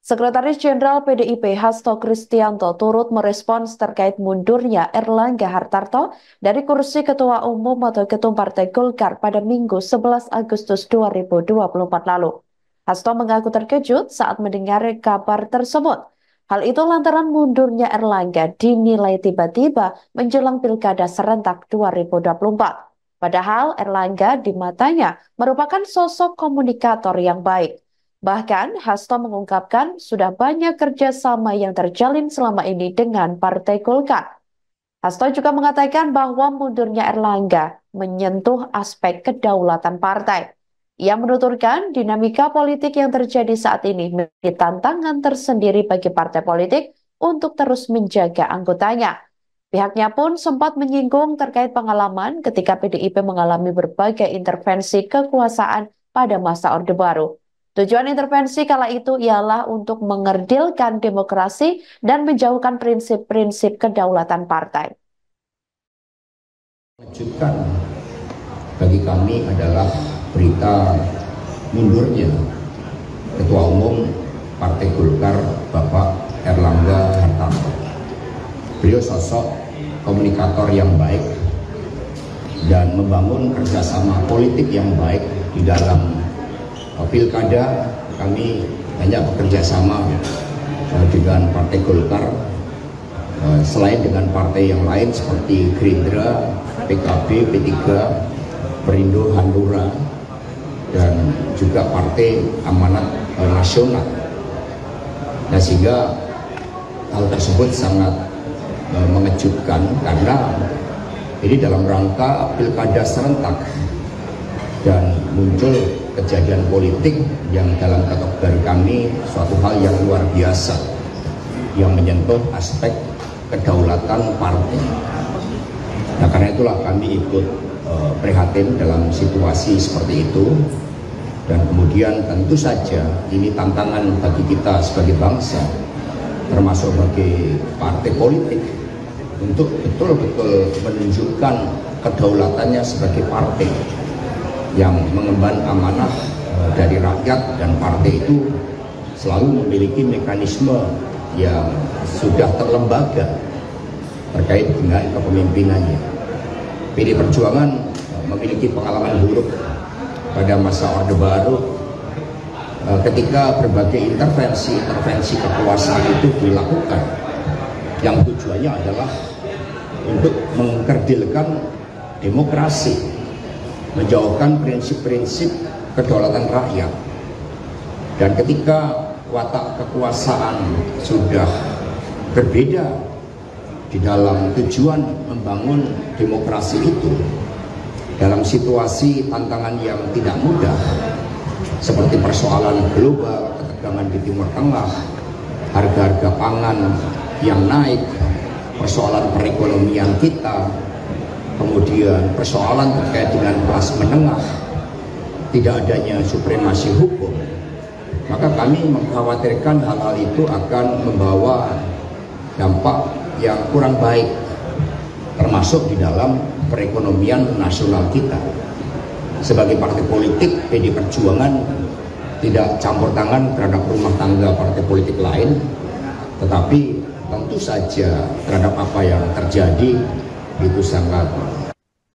Sekretaris Jenderal PDIP Hasto Kristianto turut merespons terkait mundurnya Erlangga Hartarto dari kursi Ketua Umum atau Ketum Partai Golkar pada Minggu 11 Agustus 2024 lalu. Hasto mengaku terkejut saat mendengar kabar tersebut. Hal itu lantaran mundurnya Erlangga dinilai tiba-tiba menjelang Pilkada serentak 2024. Padahal Erlangga di matanya merupakan sosok komunikator yang baik. Bahkan, Hasto mengungkapkan sudah banyak kerjasama yang terjalin selama ini dengan Partai Golkar. Hasto juga mengatakan bahwa mundurnya Erlangga menyentuh aspek kedaulatan partai. Ia menuturkan dinamika politik yang terjadi saat ini menjadi tantangan tersendiri bagi partai politik untuk terus menjaga anggotanya. Pihaknya pun sempat menyinggung terkait pengalaman ketika PDIP mengalami berbagai intervensi kekuasaan pada masa Orde Baru. Tujuan intervensi kala itu ialah untuk mengerdilkan demokrasi dan menjauhkan prinsip-prinsip kedaulatan partai. Mengejutkan bagi kami adalah berita mundurnya Ketua Umum Partai Golkar Bapak Erlangga Hartarto. Beliau sosok komunikator yang baik dan membangun kerjasama politik yang baik di dalam Pilkada. Kami banyak bekerja sama dengan Partai Golkar, selain dengan partai yang lain seperti Gerindra, PKB, P3, Perindo, Hanura, dan juga Partai Amanat Nasional. Nah, sehingga hal tersebut sangat mengejutkan karena ini dalam rangka Pilkada serentak dan muncul kejadian politik yang dalam kategori kami suatu hal yang luar biasa yang menyentuh aspek kedaulatan partai. Nah, karena itulah kami ikut prihatin dalam situasi seperti itu, dan kemudian tentu saja ini tantangan bagi kita sebagai bangsa termasuk bagi partai politik untuk betul-betul menunjukkan kedaulatannya sebagai partai yang mengemban amanah dari rakyat, dan partai itu selalu memiliki mekanisme yang sudah terlembaga terkait dengan kepemimpinannya. PD Perjuangan memiliki pengalaman buruk pada masa Orde Baru ketika berbagai intervensi kekuasaan itu dilakukan yang tujuannya adalah untuk mengkerdilkan demokrasi, menjauhkan prinsip-prinsip kedaulatan rakyat. Dan ketika watak kekuasaan sudah berbeda di dalam tujuan membangun demokrasi itu, dalam situasi tantangan yang tidak mudah seperti persoalan global, ketegangan di Timur Tengah, harga-harga pangan yang naik, persoalan perekonomian kita, kemudian persoalan terkait dengan kelas menengah, tidak adanya supremasi hukum, maka kami mengkhawatirkan hal-hal itu akan membawa dampak yang kurang baik, termasuk di dalam perekonomian nasional kita. Sebagai partai politik, PD Perjuangan tidak campur tangan terhadap rumah tangga partai politik lain, tetapi tentu saja terhadap apa yang terjadi itu sangat